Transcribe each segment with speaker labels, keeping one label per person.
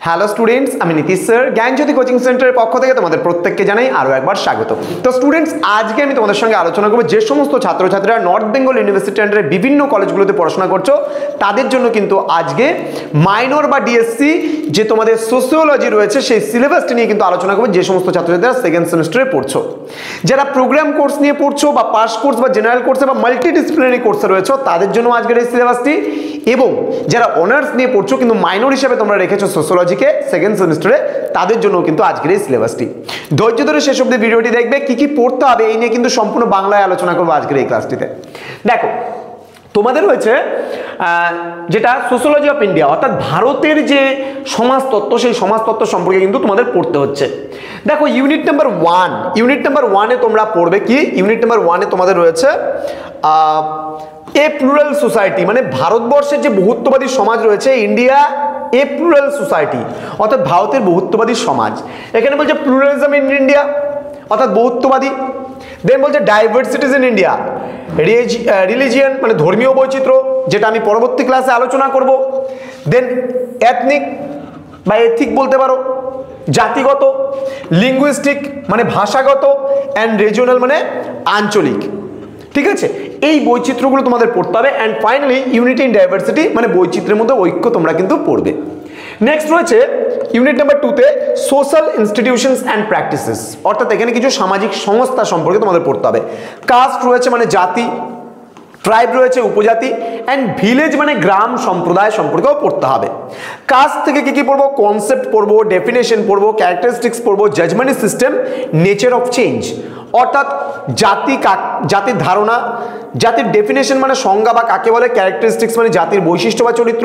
Speaker 1: Hello students, আমি Nitish sir জ্ঞানজ্যোতি coaching সেন্টারের পক্ষ থেকে তোমাদের প্রত্যেককে জানাই আরও একবার স্বাগত। তো স্টুডেন্টস, আজকে আমি তোমাদের সঙ্গে আলোচনা করবো যে সমস্ত ছাত্রছাত্রীরা নর্থ বেঙ্গল ইউনিভার্সিটি আন্ডারে বিভিন্ন কলেজগুলোতে পড়াশোনা করছো তাদের জন্য কিন্তু আজকে মাইনর বা ডিএসসি যে তোমাদের সোসিওলজি রয়েছে সেই সিলেবাসটি নিয়ে কিন্তু আলোচনা করবো। যে সমস্ত ছাত্রছাত্রীরা সেকেন্ড সেমিস্টারে পড়ছো, যারা প্রোগ্রাম কোর্স নিয়ে পড়ছো বা পাস কোর্স বা জেনারেল কোর্সে বা মাল্টিডিসিপ্লিনারি কোর্সে রয়েছে তাদের জন্য আজকের এই সিলেবাসটি, এবং যারা অনার্স নিয়ে পড়ছো কিন্তু মাইনর হিসেবে তোমরা রেখেছো সোসিওলজিকে সেকেন্ড সেমিস্টারে তাদের জন্য কিন্তু আজকের এই সিলেবাসটি। ধৈর্য ধরে শেষ অবধি ভিডিওটি দেখবে, কি কি পড়তে হবে এই নিয়ে কিন্তু সম্পূর্ণ বাংলায় আলোচনা করবো আজকের এই ক্লাসটিতে। দেখো, তোমাদের রয়েছে যেটা সোসিওলজি অফ ইন্ডিয়া, অর্থাৎ ভারতের যে সমাজতত্ত্ব সেই সমাজতত্ত্ব সম্পর্কে কিন্তু তোমাদের পড়তে হচ্ছে। দেখো, ইউনিট নাম্বার 1 তোমরা পড়বে কি, ইউনিট নাম্বার 1 তোমাদের রয়েছে এ প্লুরাল সোসাইটি, মানে ভারতবর্ষের যে বহুত্ববাদী সমাজ রয়েছে, ইন্ডিয়া এ প্লুরাল সোসাইটি অর্থাৎ ভারতের বহুত্ববাদী সমাজ। এখানে বলছে প্লুরালিজম ইন ইন্ডিয়া অর্থাৎ বহুত্ববাদী। দেন বলছে ডাইভার্সিটিজ ইন ইন্ডিয়া, রিলিজিয়ান মানে ধর্মীয় বৈচিত্র্য, যেটা আমি পরবর্তী ক্লাসে আলোচনা করব। দেন এথনিক বা এথিক বলতে পারো, জাতিগত, লিঙ্গুইস্টিক মানে ভাষাগত, অ্যান্ড রিজিওনাল মানে আঞ্চলিক। ঠিক আছে, এই বৈচিত্র্যগুলো তোমাদের পড়তে হবে। And finally unity in diversity মানে বৈচিত্র্যের মধ্যে ঐক্য তোমরা কিন্তু পড়বে। নেক্সট রয়েছে ইউনিট নাম্বার 2তে সোশ্যাল ইনস্টিটিউশনস অ্যান্ড প্র্যাকটিসেস, অর্থাৎ এখানে কিছু সামাজিক সংস্থা সম্পর্কে তোমাদের পড়তে হবে। কাস্ট রয়েছে মানে জাতি, ট্রাইব রয়েছে উপজাতি, অ্যান্ড ভিলেজ মানে গ্রাম সম্প্রদায় সম্পর্কেও পড়তে হবে। কাস্ট থেকে কি কি পড়বো, কনসেপ্ট পড়বো, ডেফিনেশন পড়বো, ক্যারেক্টারিস্টিক্স পড়বো, judgement system, nature of change অর্থাৎ জাতির ধারণা, জাতির ডেফিনেশন মানে সংজ্ঞা বা কাকে বলে, ক্যারেক্টারিস্টিক্স মানে জাতির বৈশিষ্ট্য বা চরিত্র,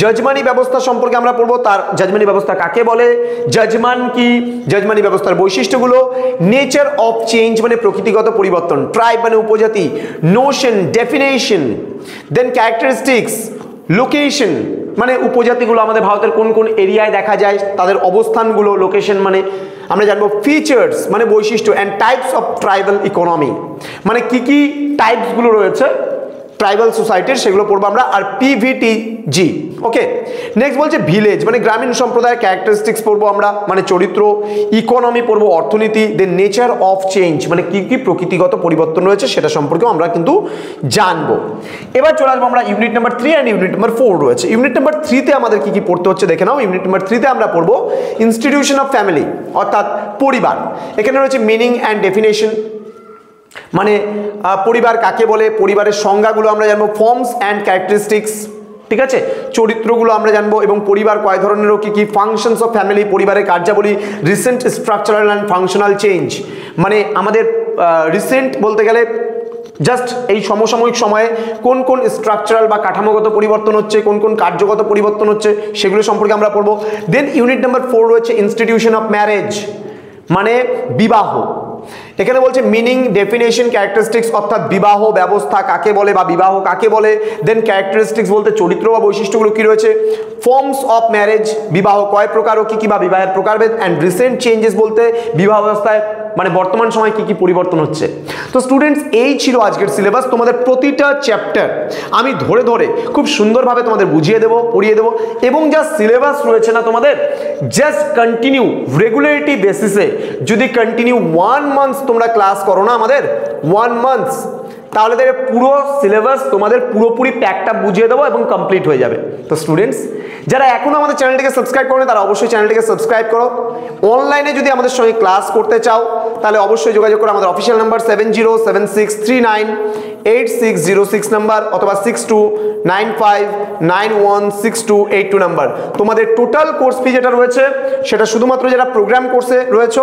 Speaker 1: জজমানি ব্যবস্থা সম্পর্কে আমরা পড়বো, তার জজমানি ব্যবস্থা কাকে বলে, জজমান কি, জজমানি ব্যবস্থার বৈশিষ্ট্যগুলো, নেচার অফ চেঞ্জ মানে প্রকৃতিগত পরিবর্তন, ট্রাইব মানে উপজাতি, নোশন, ডেফিনেশন, দেন ক্যারেক্টারিস্টিক্স, লোকেশন মানে উপজাতিগুলো আমাদের ভারতের কোন কোন এরিয়ায় দেখা যায় তাদের অবস্থানগুলো, লোকেশন মানে আমরা জানবো, ফিচার্স মানে বৈশিষ্ট্য, and types of tribal economy মানে কি কি টাইপসগুলো রয়েছে ট্রাইবাল সোসাইটির সেগুলো পড়বো আমরা। আর পিভিটিজি, ওকে। নেক্সট বলছে ভিলেজ মানে গ্রামীণ সম্প্রদায়ের ক্যারেক্টারিস্টিক্স পড়বো আমরা, মানে চরিত্র, ইকোনমি পড়বো অর্থনীতি, দেন নেচার অফ চেঞ্জ মানে কি কি প্রকৃতিগত পরিবর্তন রয়েছে সেটা সম্পর্কেও আমরা কিন্তু জানবো। এবার চলে আসবো আমরা unit number 3 and unit number 4 রয়েছে। ইউনিট নাম্বার 3তে আমাদের কি কি পড়তে হচ্ছে দেখে নাও। ইউনিট নাম্বার 3তে আমরা পড়বো ইনস্টিটিউশন অফ ফ্যামিলি অর্থাৎ পরিবার। এখানে রয়েছে মিনিং অ্যান্ড ডেফিনেশন মানে পরিবার কাকে বলে, পরিবারের সংজ্ঞাগুলো আমরা জানবো, ফর্মস অ্যান্ড ক্যারেক্টারিস্টিক্স, ঠিক আছে, চরিত্রগুলো আমরা জানবো, এবং পরিবার কয় ধরনেরও কি কি, ফাংশনস অফ ফ্যামিলি পরিবারের কার্যাবলী, recent structural and functional change মানে আমাদের রিসেন্ট বলতে গেলে জাস্ট এই সমসাময়িক সময়ে কোন কোন স্ট্রাকচারাল বা কাঠামোগত পরিবর্তন হচ্ছে, কোন কোন কার্যগত পরিবর্তন হচ্ছে সেগুলো সম্পর্কে আমরা পড়বো। দেন ইউনিট নাম্বার 4 রয়েছে ইনস্টিটিউশন অফ ম্যারেজ মানে বিবাহ। এখানে বলছে মিনিং, ডেফিনেশন, ক্যারেক্টারিস্টিক্স অর্থাৎ বিবাহ ব্যবস্থা কাকে বলে বা বিবাহ কাকে বলে, দেন ক্যারেক্টারিস্টিক্স বলতে চরিত্র বা বৈশিষ্ট্যগুলো কি রয়েছে, ফর্মস অফ ম্যারেজ বিবাহ কয় প্রকার ও কি কি বা বিবাহের প্রকারভেদ, অ্যান্ড রিসেন্ট চেঞ্জেস বলতে বিবাহ ব্যবস্থায় মানে বর্তমান সময় কি কি পরিবর্তন হচ্ছে। তো স্টুডেন্টস, এই ছিল আজকের সিলেবাস। তোমাদের প্রতিটা চ্যাপ্টার আমি ধরে ধরে খুব সুন্দরভাবে তোমাদের বুঝিয়ে দেবো, পড়িয়ে দেবো, এবং যা সিলেবাস রয়েছে না তোমাদের জাস্ট কন্টিনিউ রেগুলারিটি বেসিসে যদি কন্টিনিউ 1 মান্থ তোমরা ক্লাস করো না আমাদের 1 মান্থ, তাহলে দেখবে পুরো সিলেবাস তোমাদের পুরোপুরি প্যাকটা বুঝিয়ে দেবো এবং কমপ্লিট হয়ে যাবে। তো স্টুডেন্টস, যারা এখনো আমাদের চ্যানেলটিকে সাবস্ক্রাইব করো তারা অবশ্যই চ্যানেলটিকে সাবস্ক্রাইব করো। অনলাইনে যদি আমাদের সঙ্গে ক্লাস করতে চাও তাহলে অবশ্যই যোগাযোগ করো আমাদের অফিসিয়াল নাম্বার 7076398606 নাম্বার অথবা 6295916282 নাম্বার। তোমাদের টোটাল কোর্স ফি যেটা রয়েছে সেটা শুধুমাত্র যারা প্রোগ্রাম কোর্সে রয়েছে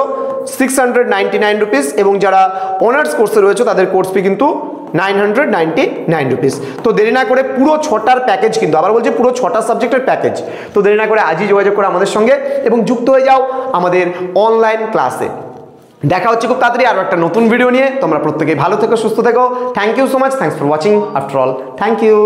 Speaker 1: 699 রুপিস, এবং যারা অনার্স কোর্সে রয়েছে তাদের কোর্স ফি কিন্তু 999 রুপিস। তো দেরি না করে পুরো 6টার প্যাকেজ কিন্তু আবার বলছি পুরো 6টা সাবজেক্টের প্যাকেজ, তো দেরি না করে আজই যোগাযোগ করো আমাদের সঙ্গে এবং যুক্ত হয়ে যাও আমাদের অনলাইন ক্লাসে। দেখা হচ্ছে খুব তাড়াতাড়ি আরও একটা নতুন ভিডিও নিয়ে। তোমরা প্রত্যেকেই ভালো থেকো, সুস্থ থেকো। Thank you so much, thanks for watching after all, thank you.